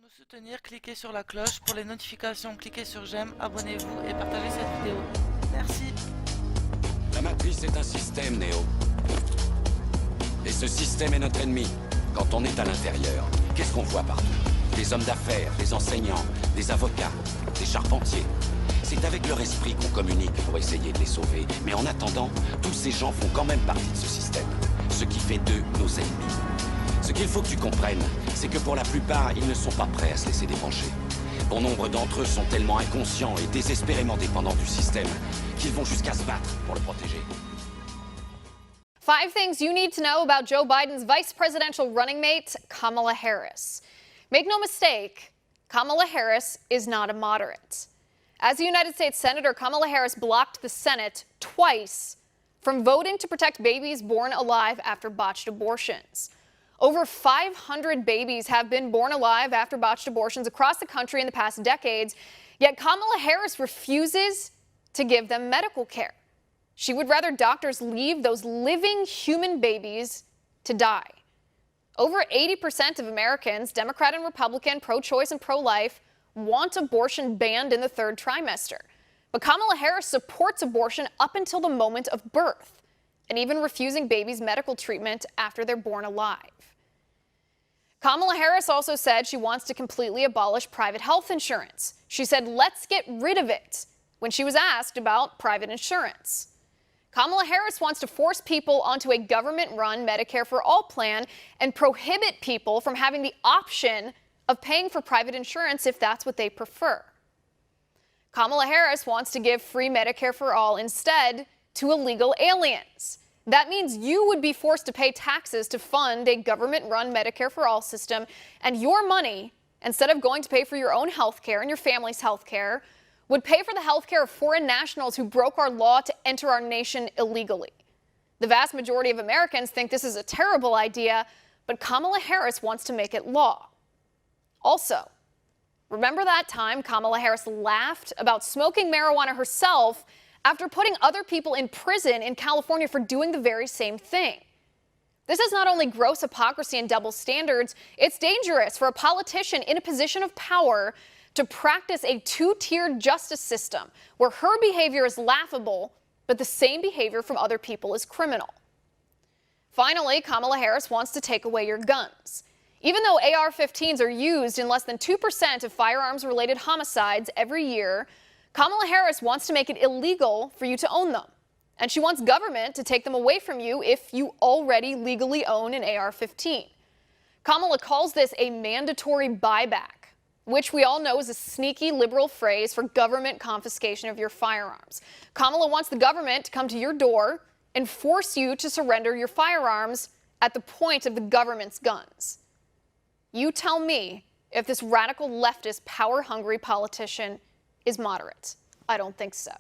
nous soutenir, cliquez sur la cloche. Pour les notifications, cliquez sur j'aime, abonnez-vous et partagez cette vidéo. Merci. La matrice est un système, Néo. Et ce système est notre ennemi. Quand on est à l'intérieur, qu'est-ce qu'on voit partout? Des hommes d'affaires, des enseignants, des avocats, des charpentiers. C'est avec leur esprit qu'on communique pour essayer de les sauver. Mais en attendant, tous ces gens font quand même partie de ce système. Ce qui fait d'eux nos ennemis. Ce qu'il faut que tu comprennes, c'est que pour la plupart, ils ne sont pas prêts à se laisser débrancher. Bon nombre d'entre eux sont tellement inconscients et désespérément dépendants du système qu'ils vont jusqu'à se battre pour le protéger. 5 things you need to know about Joe Biden's vice presidential running mate, Kamala Harris. Make no mistake, Kamala Harris is not a moderate. As a United States Senator, Kamala Harris blocked the Senate twice from voting to protect babies born alive after botched abortions. Over 500 babies have been born alive after botched abortions across the country in the past decades, yet Kamala Harris refuses to give them medical care. She would rather doctors leave those living human babies to die. Over 80% of Americans, Democrat and Republican, pro-choice and pro-life, want abortion banned in the third trimester. But Kamala Harris supports abortion up until the moment of birth, and even refusing babies medical treatment after they're born alive. Kamala Harris also said she wants to completely abolish private health insurance. She said, "Let's get rid of it," when she was asked about private insurance. Kamala Harris wants to force people onto a government-run Medicare for All plan and prohibit people from having the option of paying for private insurance if that's what they prefer. Kamala Harris wants to give free Medicare for All instead to illegal aliens. That means you would be forced to pay taxes to fund a government-run Medicare for All system, and your money, instead of going to pay for your own health care and your family's health care, would pay for the health care of foreign nationals who broke our law to enter our nation illegally. The vast majority of Americans think this is a terrible idea, but Kamala Harris wants to make it law. Also, remember that time Kamala Harris laughed about smoking marijuana herself after putting other people in prison in California for doing the very same thing? This is not only gross hypocrisy and double standards, it's dangerous for a politician in a position of power to practice a two-tiered justice system where her behavior is laughable, but the same behavior from other people is criminal. Finally, Kamala Harris wants to take away your guns. Even though AR-15s are used in less than 2% of firearms-related homicides every year, Kamala Harris wants to make it illegal for you to own them. And she wants government to take them away from you if you already legally own an AR-15. Kamala calls this a mandatory buyback, which we all know is a sneaky liberal phrase for government confiscation of your firearms. Kamala wants the government to come to your door and force you to surrender your firearms at the point of the government's guns. You tell me if this radical leftist, power-hungry politician is moderate. I don't think so.